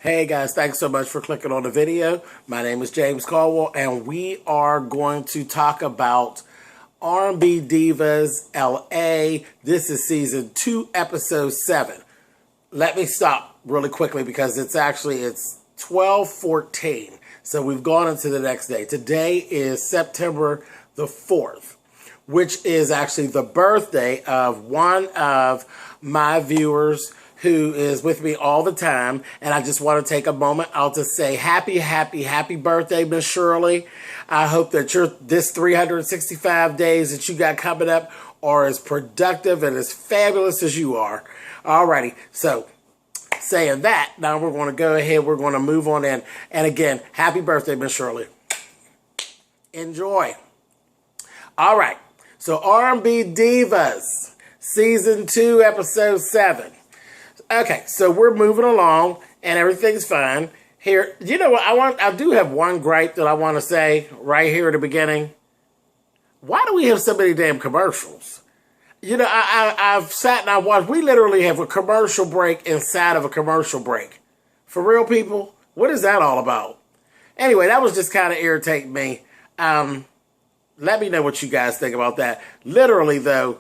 Hey guys, thanks so much for clicking on the video. My name is James Caldwell, and we are going to talk about R&B Divas LA. This is season 2, episode 7. Let me stop really quickly because it's 12/14. So we've gone into the next day. Today is September the 4th, which is actually the birthday of one of my viewers who is with me all the time. And I just want to take a moment out to say happy birthday, Miss Shirley. I hope that this 365 days that you got coming up are as productive and as fabulous as you are. Alrighty, so saying that, now we're going to go ahead, we're going to move on in. And again, happy birthday, Miss Shirley. Enjoy. Alright, so R&B Divas, season 2, episode 7. Okay, so we're moving along, and everything's fine. Here, you know what, I do have one gripe that I want to say right here at the beginning. Why do we have so many damn commercials? You know, I've sat and I watched, we literally have a commercial break inside of a commercial break. For real, people? What is that all about? Anyway, that was just kind of irritating me. Let me know what you guys think about that. Literally, though,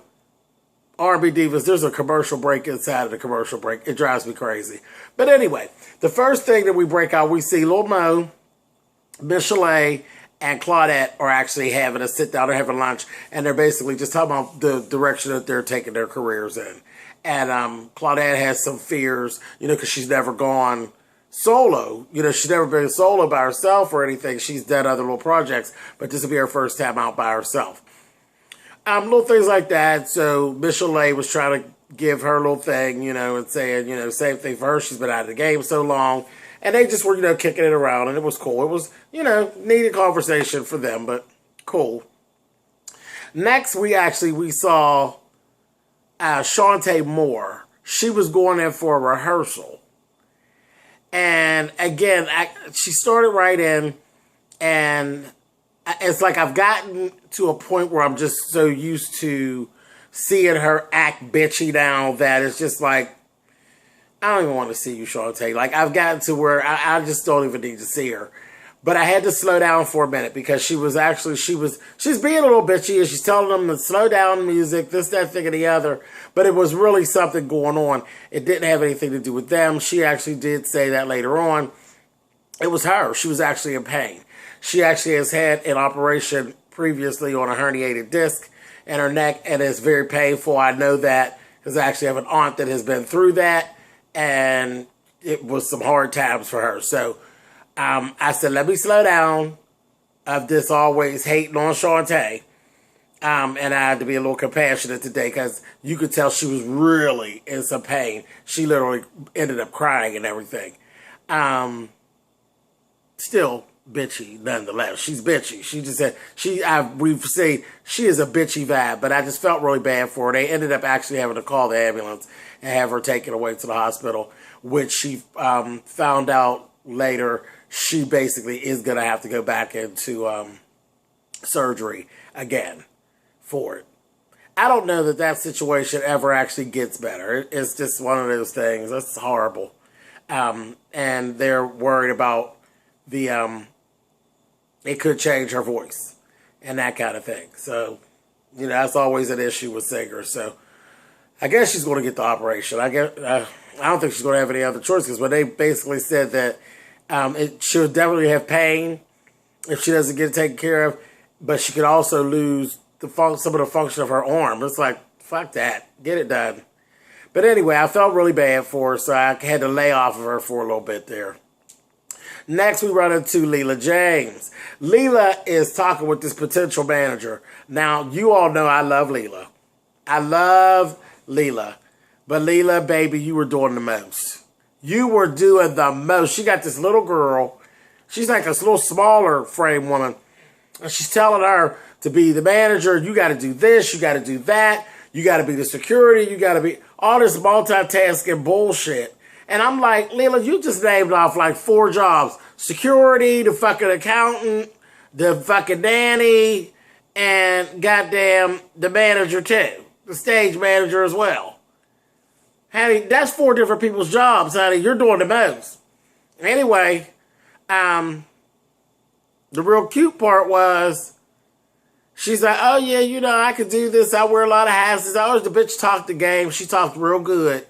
R&B Divas, there's a commercial break inside of the commercial break. It drives me crazy. But anyway, the first thing that we break out, we see Lil Mo, Michelle, and Claudette are actually having a sit down. They're having lunch, and they're basically just talking about the direction that they're taking their careers in. And Claudette has some fears, you know, because she's never gone solo. You know, she's never been solo by herself or anything. She's done other little projects, but this will be her first time out by herself. Little things like that. So Michelle was trying to give her little thing, you know, and saying, you know, same thing for her. She's been out of the game so long. And they just were, you know, kicking it around, and it was cool. It was, you know, needed conversation for them, but cool. Next, we saw Shantay Moore. She was going in for a rehearsal. And again, she started right in, and it's like I've gotten to a point where I'm just so used to seeing her act bitchy now that it's just like, I don't even want to see you, Shantay. Like, I've gotten to where I just don't even need to see her. But I had to slow down for a minute because she's being a little bitchy, and she's telling them to slow down music, this, that, thing, and the other. But it was really something going on. It didn't have anything to do with them. She actually did say that later on. It was her. She was actually in pain. She actually has had an operation previously on a herniated disc in her neck, and it's very painful. I know that because I actually have an aunt that has been through that, and it was some hard times for her. So I said, let me slow down of this always hating on Shantay. And I had to be a little compassionate today because you could tell she was really in some pain. She literally ended up crying and everything. Still bitchy nonetheless. She's bitchy. She just said we've seen she is a bitchy vibe, but I just felt really bad for her. They ended up actually having to call the ambulance and have her taken away to the hospital, which she found out later she basically is going to have to go back into surgery again for it. I don't know that situation ever actually gets better. It's just one of those things. That's horrible. And they're worried about it could change her voice and that kind of thing. So, you know, that's always an issue with singers. So, I guess she's going to get the operation. I don't think she's going to have any other choice because when they basically said that she'll definitely have pain if she doesn't get it taken care of, but she could also lose some of the function of her arm. It's like, fuck that. Get it done. But anyway, I felt really bad for her, so I had to lay off of her for a little bit there. Next, we run into Lila James. Lila is talking with this potential manager. Now, you all know I love Lila. I love Lila. But Lila, baby, you were doing the most. You were doing the most. She got this little girl. She's like this little smaller frame woman. And she's telling her to be the manager. You got to do this. You got to do that. You got to be the security. You got to be all this multitasking bullshit. And I'm like, Lila, you just named off like 4 jobs. Security, the fucking accountant, the fucking nanny, and goddamn the manager too. The stage manager as well. Honey, that's 4 different people's jobs, honey. You're doing the most. Anyway, the real cute part was, she's like, oh yeah, you know, I could do this. I wear a lot of hats. I always the bitch talked the game. She talked real good.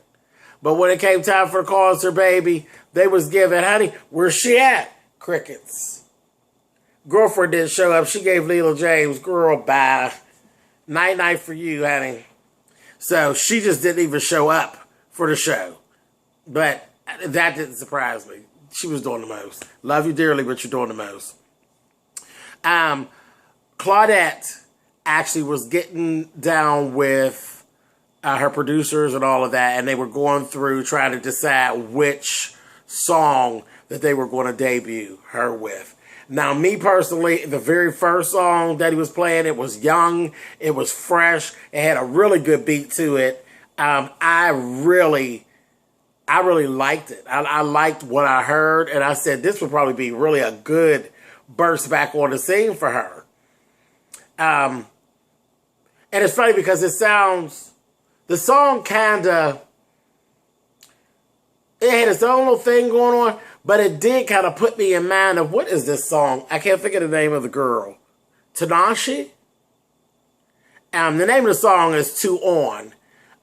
But when it came time for calling her baby, they was giving, honey, where's she at? Crickets. Girlfriend didn't show up. She gave Lila James, girl, bye. Night night for you, honey. So she just didn't even show up for the show. But that didn't surprise me. She was doing the most. Love you dearly, but you're doing the most. Claudette actually was getting down with her producers and all of that, and they were going through trying to decide which song that they were going to debut her with. Now, me personally, the very first song that he was playing, it was young, it was fresh, it had a really good beat to it. I really liked it. I liked what I heard, and I said this would probably be really a good burst back on the scene for her. And it's funny because it sounds, the song kinda, it had its own little thing going on, but it did kind of put me in mind of, what is this song? I can't think of the name of the girl. Tanashi? The name of the song is Two On.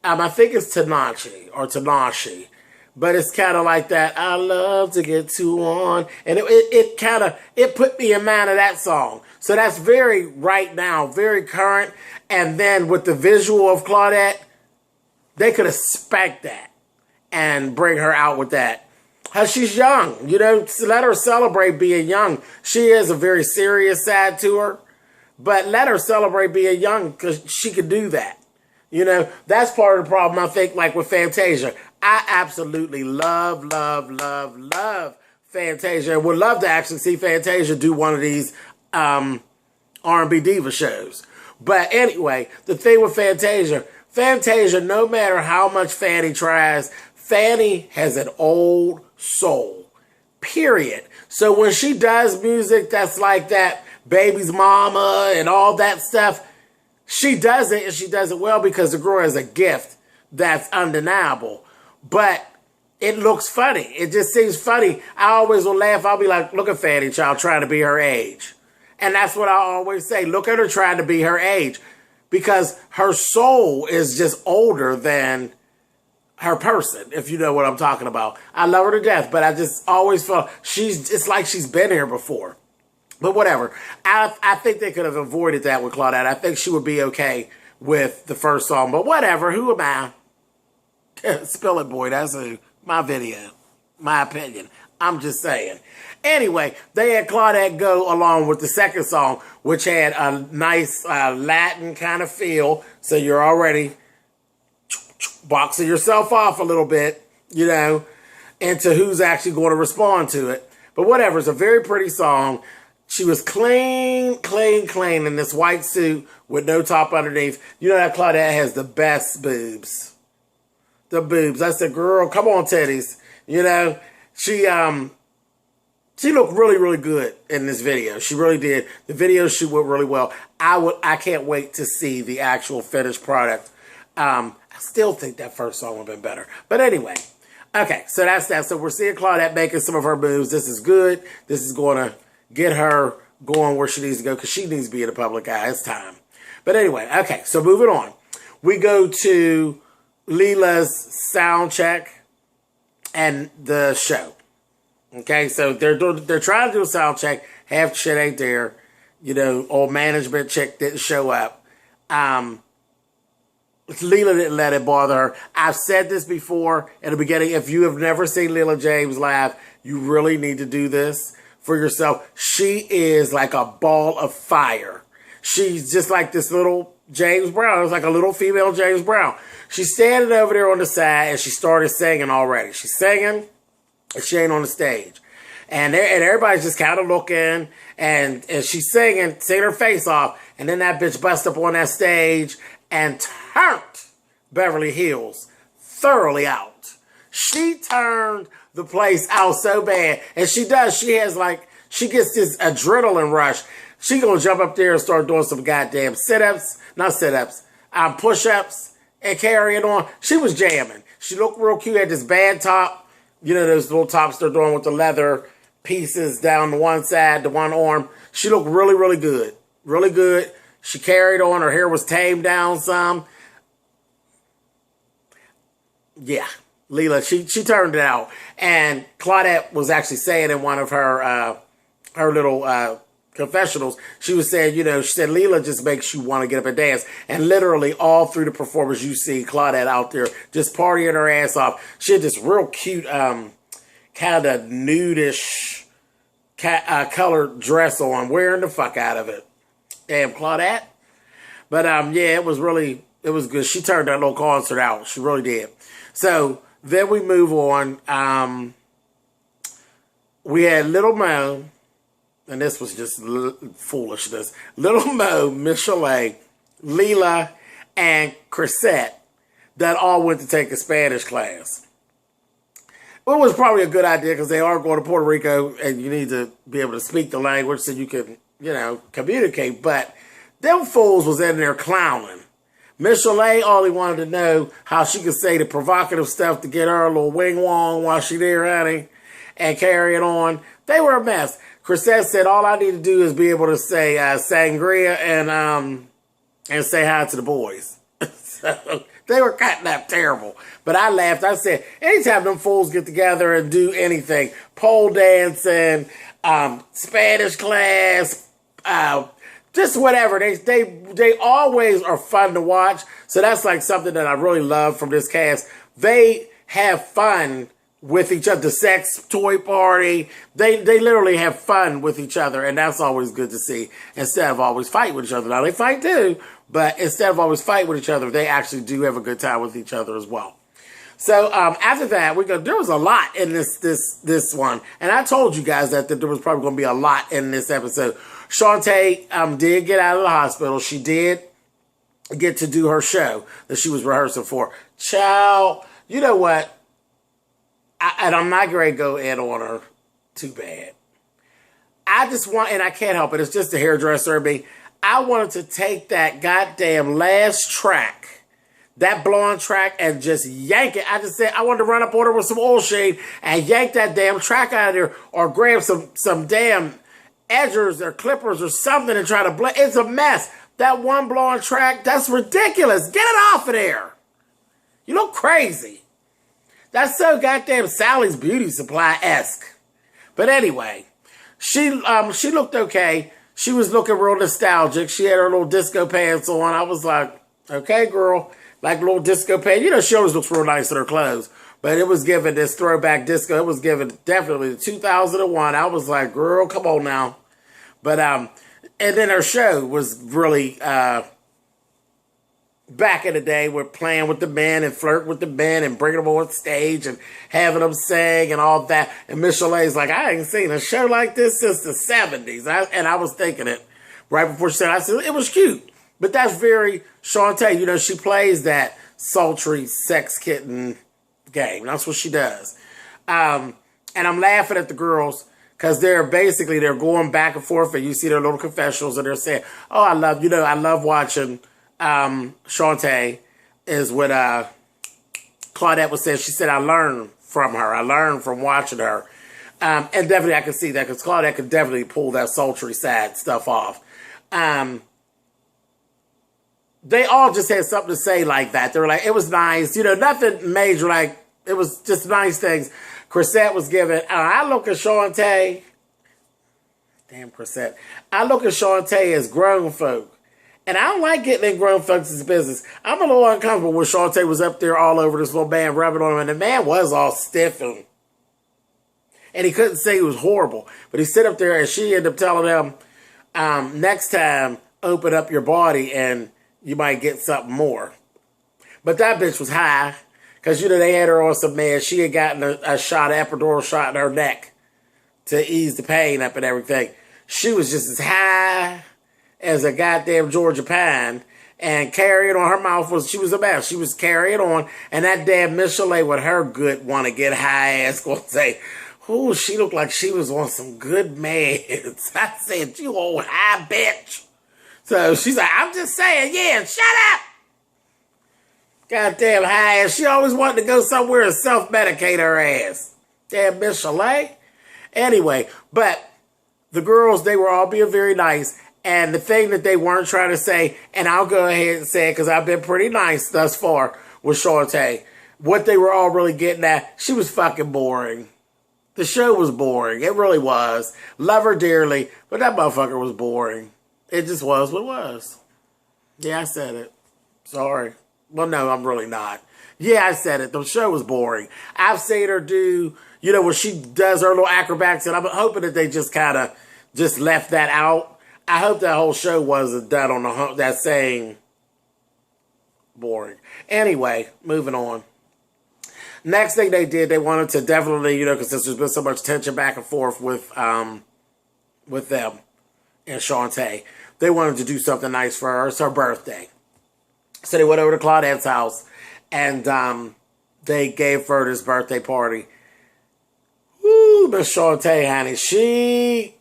I think it's Tanashi or Tanashi. But it's kind of like that, I love to get two on. And it put me in mind of that song. So that's very right now, very current. And then with the visual of Claudette, they could have spanked that and bring her out with that. She's young, you know, let her celebrate being young. She is a very serious side to her, but let her celebrate being young because she could do that. You know, that's part of the problem, I think, like with Fantasia. I absolutely love Fantasia. I would love to actually see Fantasia do one of these R&B diva shows. But anyway, the thing with Fantasia, no matter how much Fanny tries, Fanny has an old soul, period. So when she does music that's like that, Baby's Mama and all that stuff, she does it, and she does it well because the girl has a gift that's undeniable. But it looks funny. It just seems funny. I always will laugh. I'll be like, look at Fanny Child trying to be her age. And that's what I always say. Look at her trying to be her age. Because her soul is just older than her person, if you know what I'm talking about. I love her to death, but I just always feel it's like she's been here before. But whatever. I think they could have avoided that with Claudette. I think she would be okay with the first song. But whatever. Who am I? Spill it, boy. That's my video. My opinion. I'm just saying. Anyway, they had Claudette go along with the second song, which had a nice Latin kind of feel. So you're already boxing yourself off a little bit, you know, into who's actually going to respond to it. But whatever. It's a very pretty song. She was clean in this white suit with no top underneath. You know that Claudette has the best boobs. The boobs. I said, girl, come on, titties. You know, she looked really good in this video. She really did. The video shoot went really well. I can't wait to see the actual finished product. I still think that first song would have been better. But anyway, okay, so that's that. So we're seeing Claudette making some of her moves. This is good. This is going to get her going where she needs to go because she needs to be in the public eye. It's time. But anyway, okay, so moving on. We go to Lila's sound check and the show. Okay, so they're trying to do a sound check. Half the shit ain't there. You know, old management chick didn't show up. Lila didn't let it bother her. I've said this before in the beginning. If you have never seen Lila James live, you really need to do this for yourself. She is like a ball of fire. She's just like this little James Brown. It's like a little female James Brown. She's standing over there on the side, and she started singing already. She's singing, and she ain't on the stage. And everybody's just kind of looking, and she's singing her face off. And then that bitch busts up on that stage and turned Beverly Hills thoroughly out. She turned the place out so bad. And she does. She has like, she gets this adrenaline rush. She gonna jump up there and start doing some goddamn sit-ups. Not sit-ups. Push-ups and carrying on. She was jamming. She looked real cute. Had this bad top. you know, those little tops they're doing with the leather pieces down the one side, the one arm. She looked really, really good. Really good. She carried on. Her hair was tamed down some. Yeah. Lila, she turned it out. And Claudette was actually saying in one of her little confessionals, she was saying, you know, she said, Lila just makes you want to get up and dance. And literally all through the performance, you see Claudette out there just partying her ass off. She had this real cute, kind of nudish colored dress on, wearing the fuck out of it. Damn, Claudette. But yeah, it was good. She turned that little concert out. She really did. So then we move on. We had Little Mo, and this was just foolishness. Little Mo, Michelle, Lila, and Chrisette that all went to take a Spanish class. Well, it was probably a good idea because they are going to Puerto Rico and you need to be able to speak the language so you can, you know, communicate. But them fools was in there clowning. Michelle only wanted to know how she could say the provocative stuff to get her a little wing-wong while she there, honey, and carry it on. They were a mess. Chrisette said, all I need to do is be able to say sangria and say hi to the boys. So they were cutting up terrible. But I laughed. I said, anytime them fools get together and do anything, pole dancing, Spanish class, just whatever, they always are fun to watch. So that's like something that I really love from this cast. They have fun with each other. The sex toy party, they literally have fun with each other, and that's always good to see, instead of always fighting with each other. Now they fight too, but instead of always fighting with each other, they actually do have a good time with each other as well. So after that, there was a lot in this one, and I told you guys that there was probably going to be a lot in this episode. Shantay did get out of the hospital. She did get to do her show that she was rehearsing for. Child, you know what? And I'm not going to go in on her too bad. I just want, and I can't help it, it's just a hairdresser in me. I wanted to take that goddamn last track, that blonde track, and just yank it. I just said I wanted to run up on her with some oil shade and yank that damn track out of there, or grab some damn edgers or clippers or something and try to blend. It's a mess. That one blonde track, that's ridiculous. Get it off of there. You look crazy. That's so goddamn Sally's Beauty Supply-esque. But anyway, she looked okay. She was looking real nostalgic. She had her little disco pants on. I was like, okay, girl. Like little disco pants. You know, she always looks real nice in her clothes. But it was given this throwback disco. It was given definitely 2001. I was like, girl, come on now. But, and then her show was really, back in the day, with playing with the men and flirting with the men and bringing them on stage and having them sing and all that. And Michelle's like, I ain't seen a show like this since the 70s. And I was thinking it right before she said, I said, it was cute. But that's very Shantay. You know, she plays that sultry sex kitten game. That's what she does. And I'm laughing at the girls because they're going back and forth, and you see their little confessionals and they're saying, oh, I love watching Shantay, is what Claudette was saying. She said, I learned from her. I learned from watching her. And definitely I can see that because Claudette could definitely pull that sultry sad stuff off. They all just had something to say like that. They were like, it was nice. You know, nothing major. Like, it was just nice things. Chrisette was giving. I look at Shantay. Damn, Chrisette. I look at Shantay as grown folk. And I don't like getting in grown folks' business. I'm a little uncomfortable when Shantay was up there all over this little man, rubbing on him. And the man was all stiff. And he couldn't say he was horrible. But he sit up there and she ended up telling him, next time, open up your body and you might get something more. But that bitch was high. Because, you know, they had her on some meds. She had gotten a shot, epidural shot in her neck to ease the pain up and everything. She was just as high as a goddamn Georgia pine. And carrying on her mouth she was a mess. She was carrying on. And that damn Michelle with her good want to get high ass going to say, ooh, she looked like she was on some good meds. I said, you old high bitch. So she's like, I'm just saying, yeah, shut up. Goddamn high ass. She always wanted to go somewhere and self-medicate her ass. Damn Miss Chalet. Anyway, but the girls, they were all being very nice. And the thing that they weren't trying to say, and I'll go ahead and say it because I've been pretty nice thus far with Shantay. What they were all really getting at, she was fucking boring. The show was boring. It really was. Love her dearly, but that motherfucker was boring. It just was what it was. Yeah, I said it. Sorry. Well, no, I'm really not. Yeah, I said it. The show was boring. I've seen her do, you know, when she does her little acrobatics, and I'm hoping that they just kind of just left that out. I hope that whole show wasn't done on that same boring. Anyway, moving on. Next thing they did, they wanted to definitely, you know, because there's been so much tension back and forth with them and Shantay. They wanted to do something nice for her. It's her birthday. So they went over to Claudette's house and they gave her this birthday party. Woo, Miss Shantay, honey. She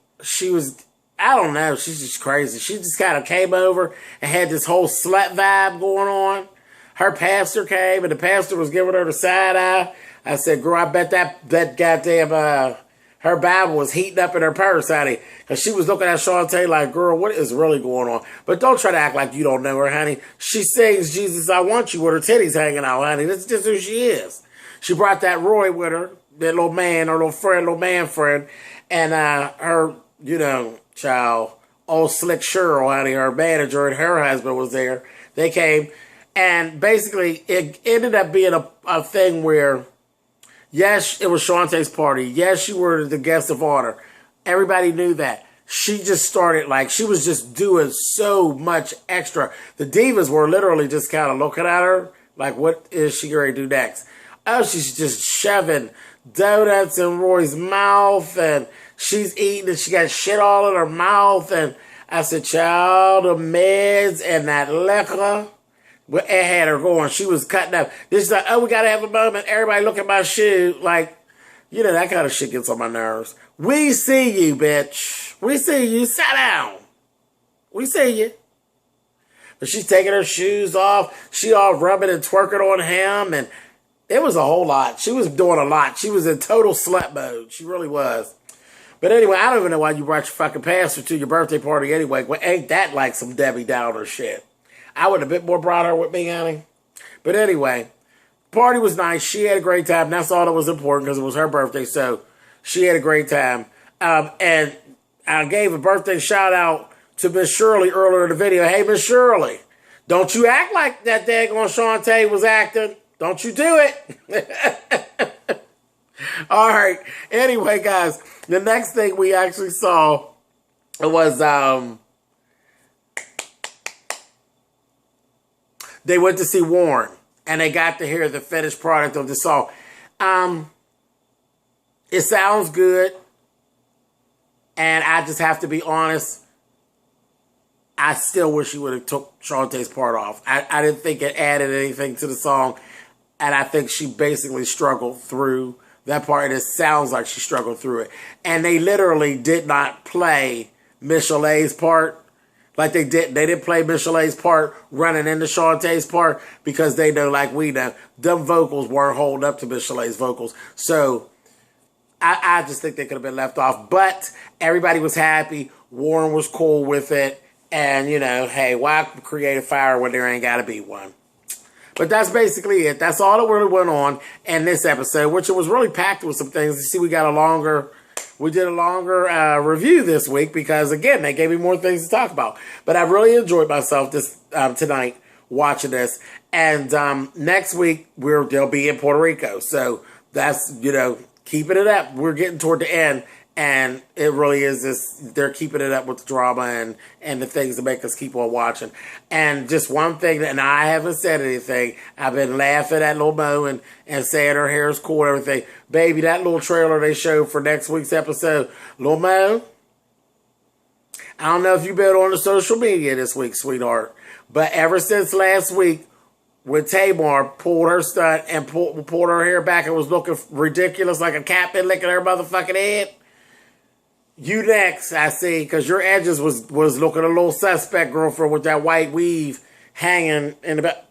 was, I don't know, she's just crazy. She just kind of came over and had this whole slut vibe going on. Her pastor came, and the pastor was giving her the side eye. I said, girl, I bet that goddamn, her Bible was heating up in her purse, honey. Because she was looking at Shantay like, girl, what is really going on? But don't try to act like you don't know her, honey. She sings Jesus, I Want You with her titties hanging out, honey. That's just who she is. She brought that Roy with her, that little man, her little friend, little man friend. And her, you know, child, old Slick Cheryl, honey, her manager and her husband was there. They came. And basically, it ended up being a thing where, yes, it was Shantay's party. Yes, you were the guest of honor. Everybody knew that. She just started, like, she was just doing so much extra. The divas were literally just kind of looking at her, like, what is she going to do next? Oh, she's just shoving donuts in Roy's mouth, and she's eating, and she got shit all in her mouth. And I said, child, the meds and that liquor. But it had her going. She was cutting up. This is like, oh, we got to have a moment. Everybody look at my shoe. Like, you know, that kind of shit gets on my nerves. We see you, bitch. We see you. Sit down. We see you. But she's taking her shoes off. She all rubbing and twerking on him. And it was a whole lot. She was doing a lot. She was in total slut mode. She really was. But anyway, I don't even know why you brought your fucking pastor to your birthday party anyway. Well, ain't that like some Debbie Downer shit? I would have a bit more brought her with me, honey. But anyway, party was nice. She had a great time. That's all that was important because it was her birthday. So she had a great time. And I gave a birthday shout out to Miss Shirley earlier in the video. Hey, Miss Shirley, don't you act like that daggone Shantay was acting. Don't you do it. All right. Anyway, guys, the next thing we actually saw was they went to see Warren, and they got to hear the finished product of the song. It sounds good, and I just have to be honest. I still wish you would have took Shantay's part off. I didn't think it added anything to the song, and I think she basically struggled through that part, and it sounds like she struggled through it. And they literally did not play Miss Chalet's part. Like they didn't play Miss Chalet's part running into Shantay's part because they know, like we know, them vocals weren't holding up to Miss Chalet's vocals. So I just think they could have been left off. But everybody was happy. Warren was cool with it. And, you know, hey, why create a fire when there ain't got to be one? But that's basically it. That's all that really went on in this episode, which it was really packed with some things. You see, we did a longer review this week because, again, they gave me more things to talk about. But I really enjoyed myself this tonight watching this. And next week, they'll be in Puerto Rico. So that's, you know, keeping it up. We're getting toward the end. And it really is this, they're keeping it up with the drama and the things that make us keep on watching. And just one thing, and I haven't said anything, I've been laughing at Lil Mo and saying her hair is cool and everything. Baby, that little trailer they showed for next week's episode, Lil Mo, I don't know if you've been on the social media this week, sweetheart, but ever since last week, when Tamar pulled her stunt and pulled her hair back and was looking ridiculous like a cat been licking her motherfucking head, you next, I see, because your edges was looking a little suspect, girlfriend, with that white weave hanging in the back.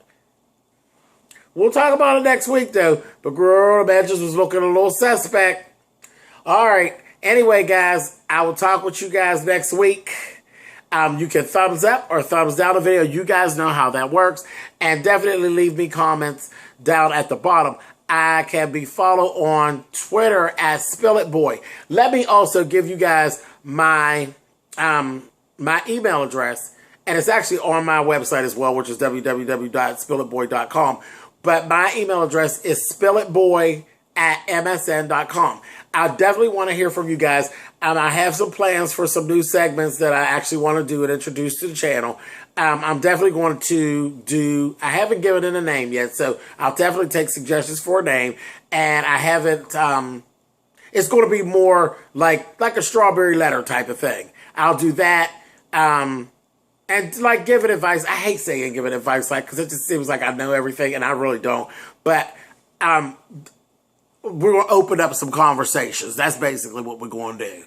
We'll talk about it next week, though. But girl, the edges was looking a little suspect. All right. Anyway, guys, I will talk with you guys next week. You can thumbs up or thumbs down the video. You guys know how that works. And definitely leave me comments down at the bottom. I can be followed on Twitter at spillitboy. Let me also give you guys my my email address. And it's actually on my website as well, which is www.spillitboy.com. But my email address is spillitboy@msn.com. I definitely want to hear from you guys. I have some plans for some new segments that I actually want to do and introduce to the channel. I'm definitely going to do, I haven't given it a name yet, so I'll definitely take suggestions for a name. And I haven't, it's going to be more like a strawberry letter type of thing. I'll do that. And like giving advice. I hate saying giving advice, like, because it just seems like I know everything and I really don't. But we're going to open up some conversations. That's basically what we're going to do.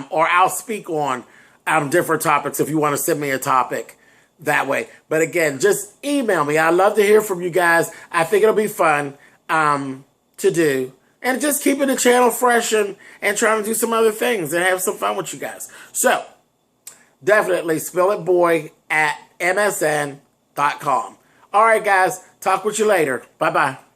Or I'll speak on different topics if you want to send me a topic that way. But again, just email me. I love to hear from you guys. I think it'll be fun to do. And just keeping the channel fresh and trying to do some other things and have some fun with you guys. So, definitely spillitboy@msn.com. All right, guys. Talk with you later. Bye-bye.